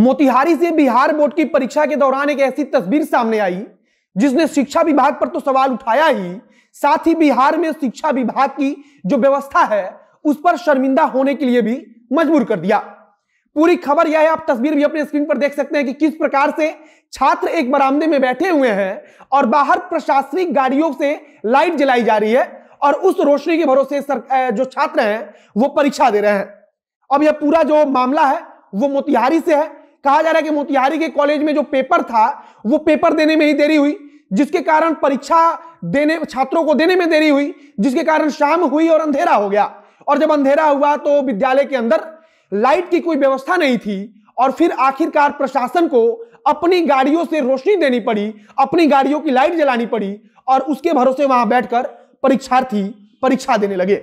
मोतिहारी से बिहार बोर्ड की परीक्षा के दौरान एक ऐसी तस्वीर सामने आई जिसने शिक्षा विभाग पर तो सवाल उठाया ही, साथ ही बिहार में शिक्षा विभाग की जो व्यवस्था है उस पर शर्मिंदा होने के लिए भी मजबूर कर दिया। पूरी खबर यह है, आप तस्वीर भी अपने स्क्रीन पर देख सकते हैं कि किस प्रकार से छात्र एक बरामदे में बैठे हुए हैं और बाहर प्रशासनिक गाड़ियों से लाइट जलाई जा रही है और उस रोशनी के भरोसे जो छात्र हैं वो परीक्षा दे रहे हैं। अब यह पूरा जो मामला है वो मोतिहारी से है। कहा जा रहा है कि मोतिहारी के कॉलेज में जो पेपर था वो पेपर देने में ही देरी हुई, जिसके कारण परीक्षा देने छात्रों को देने में देरी हुई, जिसके कारण शाम हुई और अंधेरा हो गया। और जब अंधेरा हुआ तो विद्यालय के अंदर लाइट की कोई व्यवस्था नहीं थी और फिर आखिरकार प्रशासन को अपनी गाड़ियों से रोशनी देनी पड़ी, अपनी गाड़ियों की लाइट जलानी पड़ी और उसके भरोसे वहां बैठकर परीक्षार्थी परीक्षा देने लगे।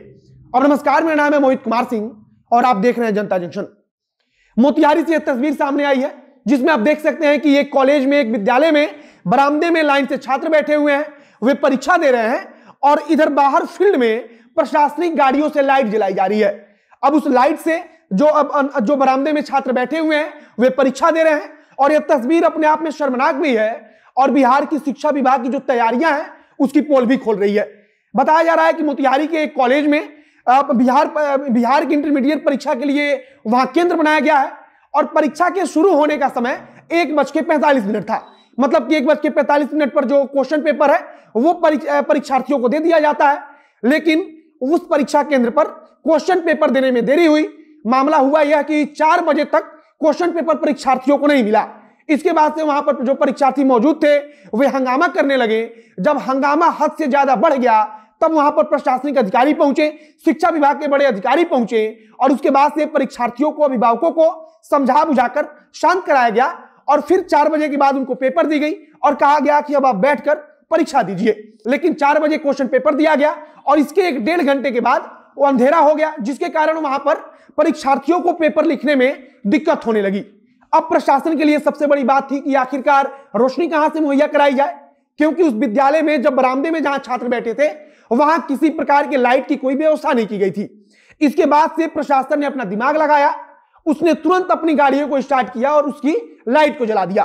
और नमस्कार, मेरा नाम है मोहित कुमार सिंह और आप देख रहे हैं जनता जंक्शन। मोतिहारी से यह तस्वीर सामने आई है जिसमें आप देख सकते हैं कि एक कॉलेज में, एक विद्यालय में बरामदे में लाइन से छात्र बैठे हुए हैं, वे परीक्षा दे रहे हैं और इधर बाहर फील्ड में प्रशासनिक गाड़ियों से लाइट जलाई जा रही है। अब उस लाइट से जो बरामदे में छात्र बैठे हुए हैं वे परीक्षा दे रहे हैं और यह तस्वीर अपने आप में शर्मनाक भी है और बिहार की शिक्षा विभाग की जो तैयारियां हैं उसकी पोल भी खोल रही है। बताया जा रहा है कि मोतिहारी के एक कॉलेज में बिहार की इंटरमीडिएट परीक्षा के लिए वहां केंद्र बनाया गया है और परीक्षा के शुरू होने का समय 1:45 था। मतलब कि 1:45 पर जो क्वेश्चन पेपर है वो परीक्षार्थियों को दे दिया जाता है, लेकिन उस परीक्षा केंद्र पर क्वेश्चन पेपर देने में देरी हुई। मामला हुआ यह कि 4 बजे तक क्वेश्चन पेपर परीक्षार्थियों को नहीं मिला। इसके बाद से वहां पर जो परीक्षार्थी मौजूद थे वे हंगामा करने लगे। जब हंगामा हद से ज्यादा बढ़ गया तब वहां पर प्रशासनिक अधिकारी पहुंचे, शिक्षा विभाग के बड़े अधिकारी पहुंचे और उसके बाद से परीक्षार्थियों को, अभिभावकों को समझा बुझाकर शांत कराया गया और फिर 4 बजे के बाद उनको पेपर दी गई और कहा गया कि अब आप बैठकर परीक्षा दीजिए। लेकिन 4 बजे क्वेश्चन पेपर दिया गया और इसके 1-1.5 घंटे के बाद वो अंधेरा हो गया, जिसके कारण वहां पर परीक्षार्थियों को पेपर लिखने में दिक्कत होने लगी। अब प्रशासन के लिए सबसे बड़ी बात थी कि आखिरकार रोशनी कहां से मुहैया कराई जाए, क्योंकि उस विद्यालय में जब बरामदे में जहां छात्र बैठे थे वहां किसी प्रकार के लाइट की कोई व्यवस्था नहीं की गई थी। इसके बाद से प्रशासन ने अपना दिमाग लगाया, उसने तुरंत अपनी गाड़ियों को स्टार्ट किया और उसकी लाइट को जला दिया।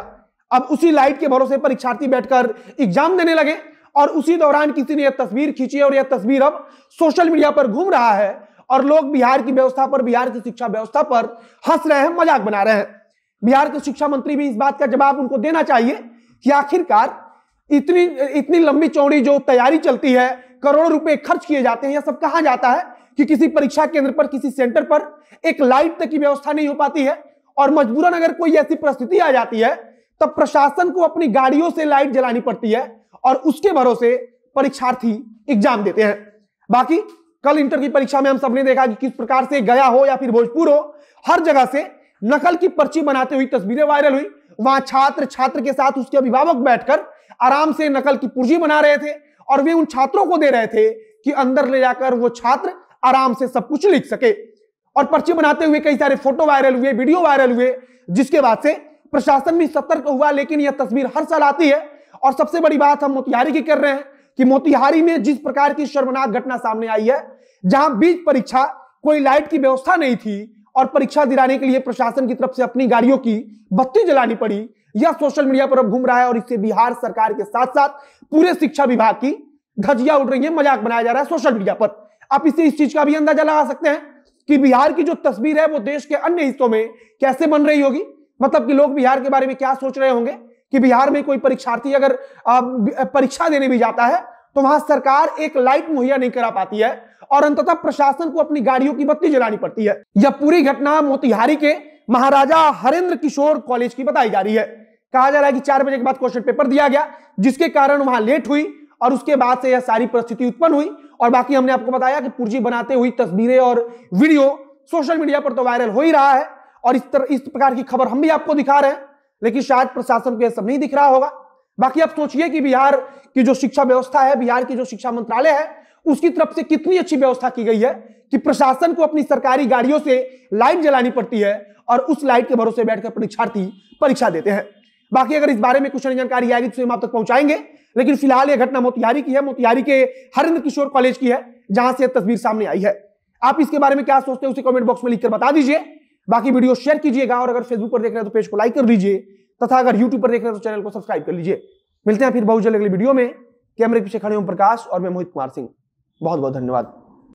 अब उसी लाइट के भरोसे परीक्षार्थी बैठकर एग्जाम देने लगे और उसी दौरान किसी ने यह तस्वीर खींची और यह तस्वीर अब सोशल मीडिया पर घूम रहा है और लोग बिहार की व्यवस्था पर, बिहार की शिक्षा व्यवस्था पर हंस रहे हैं, मजाक बना रहे हैं। बिहार के शिक्षा मंत्री भी इस बात का जवाब उनको देना चाहिए कि आखिरकार इतनी लंबी चौड़ी जो तैयारी चलती है, करोड़ों रुपए खर्च किए जाते हैं, यह सब कहां जाता है कि किसी परीक्षा केंद्र पर, किसी सेंटर पर एक लाइट तक की व्यवस्था नहीं हो पाती है और मजबूरन अगर कोई ऐसी परिस्थिति आ जाती है तब प्रशासन को अपनी गाड़ियों से लाइट जलानी पड़ती है और उसके भरोसे परीक्षार्थी एग्जाम देते हैं। बाकी कल इंटर की परीक्षा में हम सबने देखा कि किस प्रकार से गया हो या फिर भोजपुर हो, हर जगह से नकल की पर्ची बनाते हुई तस्वीरें वायरल हुई। वहां छात्र के साथ उसके अभिभावक बैठकर आराम से नकल की पर्ची बना रहे थे और वे उन छात्रों को दे रहे थे कि अंदर ले जाकर वो छात्र आराम से सब कुछ लिख सके। और पर्ची बनाते हुए कई सारे फोटो वायरल हुए, वीडियो वायरल हुए, जिसके बाद से प्रशासन भी सतर्क हुआ। लेकिन यह तस्वीर हर साल आती है और सबसे बड़ी बात हम मोतिहारी की कर रहे हैं कि मोतिहारी में जिस प्रकार की शर्मनाक घटना सामने आई है, जहां बीच परीक्षा कोई लाइट की व्यवस्था नहीं थी और परीक्षा दिलाने के लिए प्रशासन की तरफ से अपनी गाड़ियों की बत्ती जलानी पड़ी, यह सोशल मीडिया पर अब घूम रहा है और इससे बिहार सरकार के साथ साथ पूरे शिक्षा विभाग की धज्जियां उड़ रही है, मजाक बनाया जा रहा है सोशल मीडिया पर। आप इससे इस चीज का भी अंदाजा लगा सकते हैं कि बिहार की जो तस्वीर है वो देश के अन्य हिस्सों में कैसे बन रही होगी। मतलब कि लोग बिहार के बारे में क्या सोच रहे होंगे कि बिहार में कोई परीक्षार्थी अगर परीक्षा देने भी जाता है तो वहां सरकार एक लाइट मुहैया नहीं करा पाती है और अंततः प्रशासन को अपनी गाड़ियों की बत्ती जलानी पड़ती है। यह पूरी घटना मोतिहारी के महाराजा हरेंद्र किशोर कॉलेज की बताई जा रही है। कहा जा रहा है कि 4 बजे के बाद क्वेश्चन पेपर दिया गया, जिसके कारण वहां लेट हुई और उसके बाद से यह सारी परिस्थिति उत्पन्न हुई। और बाकी हमने आपको बताया कि पुर्जी बनाते हुई तस्वीरें और वीडियो सोशल मीडिया पर तो वायरल हो ही रहा है और इस प्रकार की खबर हम भी आपको दिखा रहे हैं, लेकिन शायद प्रशासन को यह सब नहीं दिख रहा होगा। बाकी आप सोचिए कि बिहार की जो शिक्षा व्यवस्था है, बिहार की जो शिक्षा मंत्रालय है, उसकी तरफ से कितनी अच्छी व्यवस्था की गई है कि प्रशासन को अपनी सरकारी गाड़ियों से लाइट जलानी पड़ती है और उस लाइट के भरोसे बैठकर परीक्षार्थी परीक्षा देते हैं। बाकी अगर इस बारे में कुछ जानकारी आएगी तो हम आप तक पहुंचाएंगे, लेकिन फिलहाल यह घटना मोतिहारी की है, मोतिहारी के हरेंद्र किशोर कॉलेज की है, जहां से तस्वीर सामने आई है। आप इसके बारे में क्या सोचते हैं उसे कमेंट बॉक्स में लिखकर बता दीजिए। बाकी वीडियो शेयर कीजिएगा और अगर फेसबुक पर देख रहे हैं तो पेज को लाइक कर लीजिए तथा अगर यूट्यूब पर देख रहे हैं तो चैनल को सब्सक्राइब कर लीजिए। मिलते हैं फिर बहुत जल्द अगली वीडियो में। कैमरे के पीछे खड़े ओम प्रकाश और मैं मोहित कुमार सिंह। बहुत बहुत धन्यवाद।